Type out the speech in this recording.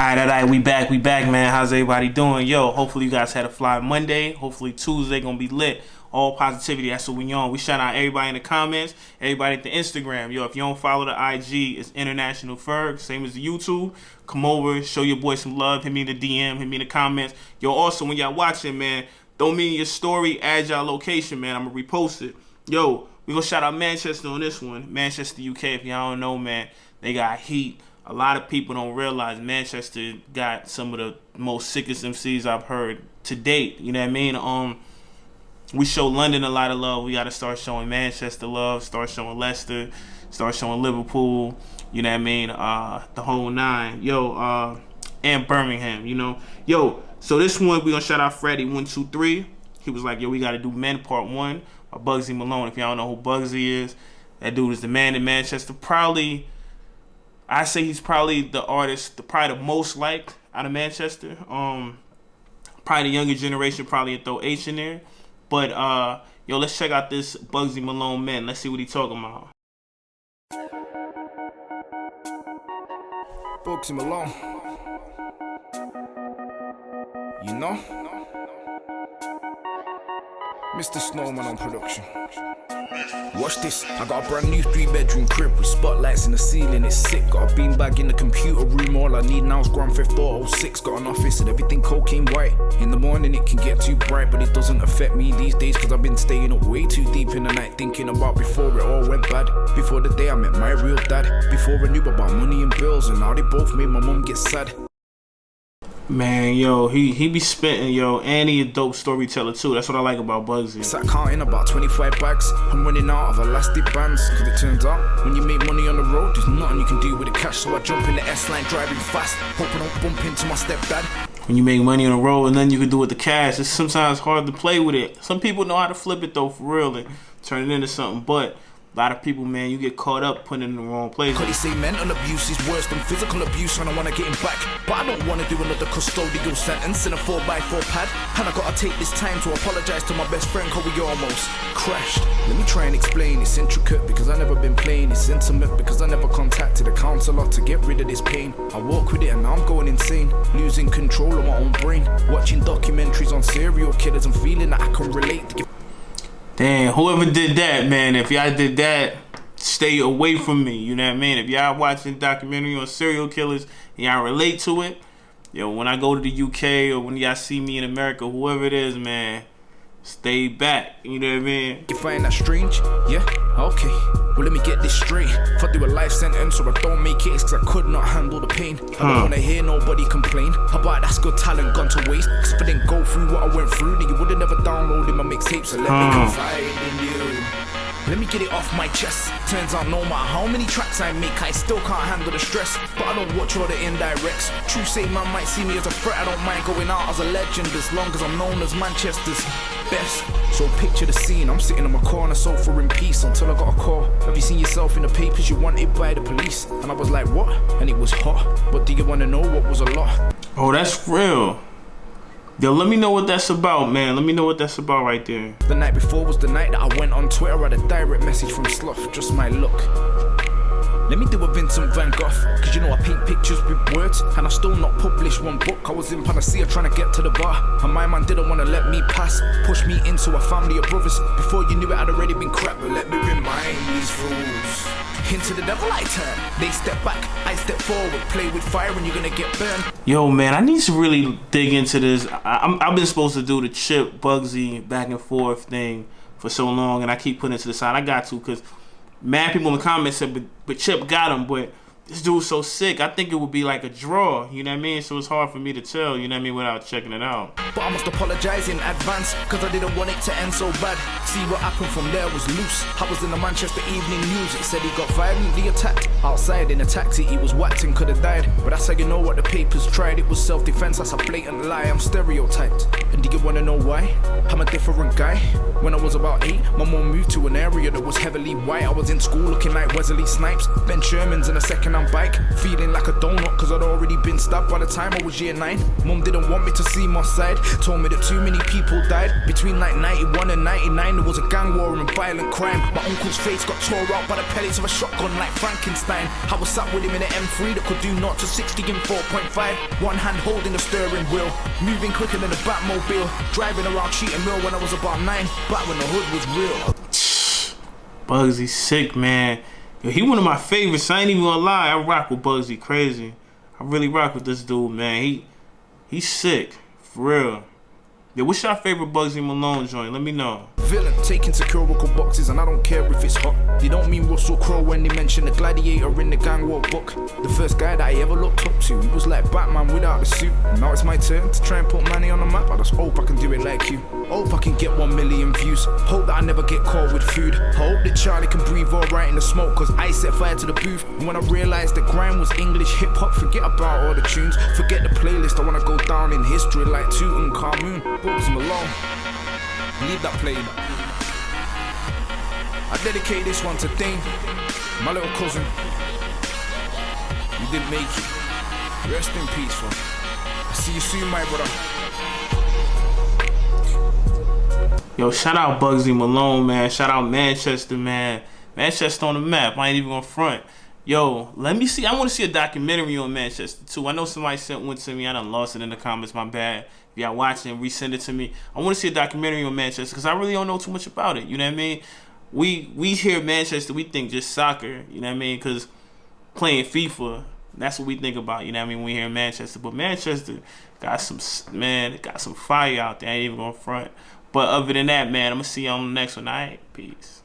Alright, we back, man. How's everybody doing? Yo, hopefully you guys had a fly Monday. Hopefully Tuesday gonna be lit. All positivity, that's what we on. We shout out everybody in the comments, everybody at the Instagram. Yo, if you don't follow the IG, it's International Ferg, same as the YouTube. Come over, show your boy some love, hit me in the DM, hit me in the comments. Yo, also, when y'all watching, man, throw me in your story, add y'all location, man. I'm gonna repost it. Yo, we gonna shout out Manchester on this one. Manchester, UK, if y'all don't know, man, they got heat. A lot of people don't realize Manchester got some of the most sickest MCs I've heard to date. You know what I mean? We show London a lot of love. We got to start showing Manchester love, start showing Leicester, start showing Liverpool, you know what I mean? The whole nine. Yo, and Birmingham, you know? Yo, so this one, we going to shout out Freddie 123. He was like, yo, we got to do Men Part 1 by Bugzy Malone. If y'all don't know who Bugzy is, that dude is the man in Manchester. Probably, I say he's probably the artist, probably the most liked out of Manchester. Probably the younger generation probably throw H in there. But, yo, let's check out this Bugzy Malone Men. Let's see what he talking about. Bugzy Malone. You know? Mr. Snowman on production. Watch this, I got a brand new 3-bedroom crib with spotlights in the ceiling, it's sick. Got a beanbag in the computer room, all I need now is Grand Theft Auto 6. Got an office and everything cocaine white. In the morning it can get too bright, but it doesn't affect me these days, cause I've been staying up way too deep in the night, thinking about before it all went bad. Before the day I met my real dad, before I knew about money and bills, and now they both made my mum get sad. Man, yo, he be spitting, yo, and he a dope storyteller too. That's what I like about Bugzy. Sat counting about 25 bags. I'm running out of elastic bands, cause it turns out when you make money on the road, there's nothing you can do with the cash. So I jump in the S-line driving fast, hoping I don't bump into my stepdad. When you make money on the road and nothing you can do with the cash, it's sometimes hard to play with it. Some people know how to flip it though, for real, and turn it into something, but a lot of people, man, you get caught up putting it in the wrong place. Cause they say mental abuse is worse than physical abuse, and I wanna get him back, but I don't wanna do another custodial sentence in a 4x4 pad. And I gotta take this time to apologize to my best friend, cause we almost crashed. Let me try and explain, it's intricate because I never been playing, it's intimate because I never contacted a counselor to get rid of this pain. I walk with it and now I'm going insane, losing control of my own brain, watching documentaries on serial killers and feeling that I can relate to. Damn, whoever did that, man, if y'all did that, stay away from me, you know what I mean? If y'all watching a documentary on serial killers and y'all relate to it, yo, when I go to the UK or when y'all see me in America, whoever it is, man, stay back, you know what I mean? You find that strange? Yeah? Okay. Well, let me get this straight. If I do a life sentence or I don't make it, it's cause I could not handle the pain. I don't wanna hear nobody complain about that's good talent gone to waste. Cause if I didn't go through what I went through, then you would've never downloaded my mixtape. So let me confide in you. Let me get it off my chest. Turns out no matter how many tracks I make, I still can't handle the stress. But I don't watch all the indirects. True say man might see me as a threat, I don't mind going out as a legend, as long as I'm known as Manchester's best. So picture the scene, I'm sitting on my corner sofa in peace until I got a call. Have you seen yourself in the papers? You wanted by the police. And I was like, what? And it was hot. But do you want to know what was a lot? Oh, that's real. Yo, let me know what that's about, man. Let me know what that's about right there. The night before was the night that I went on Twitter, I had a direct message from Sloth, just my look. Let me do a Vincent Van Gogh, cause you know I paint pictures with words, and I still not published one book. I was in Panacea trying to get to the bar, and my man didn't want to let me pass, push me into a family of brothers. Before you knew it, I'd already been crap, but let me remind these fools. Into the devil I turn, they step back, I step forward, play with fire and you're gonna get burned. Yo, man, I need to really dig into this. I've been supposed to do the Chip Bugzy back and forth thing for so long, and I keep putting it to the side. I got to, because mad people in the comments said, but Chip got him, but this dude's so sick. I think it would be like a draw, you know what I mean? So it's hard for me to tell, you know what I mean, without checking it out. But I must apologize in advance, cause I didn't want it to end so bad. See what happened from there was loose. I was in the Manchester Evening News. It said he got violently attacked outside in a taxi. He was whacked and could have died. But that's how you know what the papers tried. It was self-defense, that's a blatant lie. I'm stereotyped. And do you wanna know why? I'm a different guy. When I was about 8, my mom moved to an area that was heavily white. I was in school looking like Wesley Snipes. Ben Sherman's in a second down bike, feeling like a donut cause I'd already been stabbed by the time I was year 9. Mum didn't want me to see my side, told me that too many people died. Between like 91 and 99 there was a gang war and violent crime. My uncle's face got tore out by the pellets of a shotgun like Frankenstein. I was sat with him in an M3 that could do 0 to 60 in 4.5. One hand holding the steering wheel, moving quicker than a Batmobile. Driving around Cheatham Mill when I was about 9, back when the hood was real. Bugzy sick, man. Yo, he one of my favorites. I ain't even gonna lie. I rock with Bugzy crazy. I really rock with this dude, man. He's sick, for real. Yo, what's your favorite Bugzy Malone joint? Let me know. Villain, taking securical boxes and I don't care if it's hot. You don't mean Russell Crowe when they mention the gladiator in the gang war book. The first guy that I ever looked up to, he was like Batman without the suit. Now it's my turn to try and put money on the map. I just hope I can do it like you. Hope I can get 1 million views. Hope that I never get caught with food. Hope that Charlie can breathe alright in the smoke cause I set fire to the booth. And when I realized that grime was English hip hop, forget about all the tunes, forget the playlist. I wanna go down in history like Tutankhamun. Bugzy Malone, leave that playing. I dedicate this one to Dane, my little cousin. You didn't make it. Rest in peace, fam. I see you soon, my brother. Yo, shout out Bugzy Malone, man. Shout out Manchester, man. Manchester on the map. I ain't even gonna front. Yo, let me see. I want to see a documentary on Manchester too. I know somebody sent one to me. I done lost it in the comments. My bad. If y'all watching, resend it to me. I want to see a documentary on Manchester because I really don't know too much about it. You know what I mean? We hear Manchester, we think just soccer. You know what I mean? Because playing FIFA, that's what we think about. You know what I mean? When we hear Manchester, but Manchester got some got some fire out there. I ain't even gonna front. But other than that, man, I'm gonna see you on the next one. All right, peace.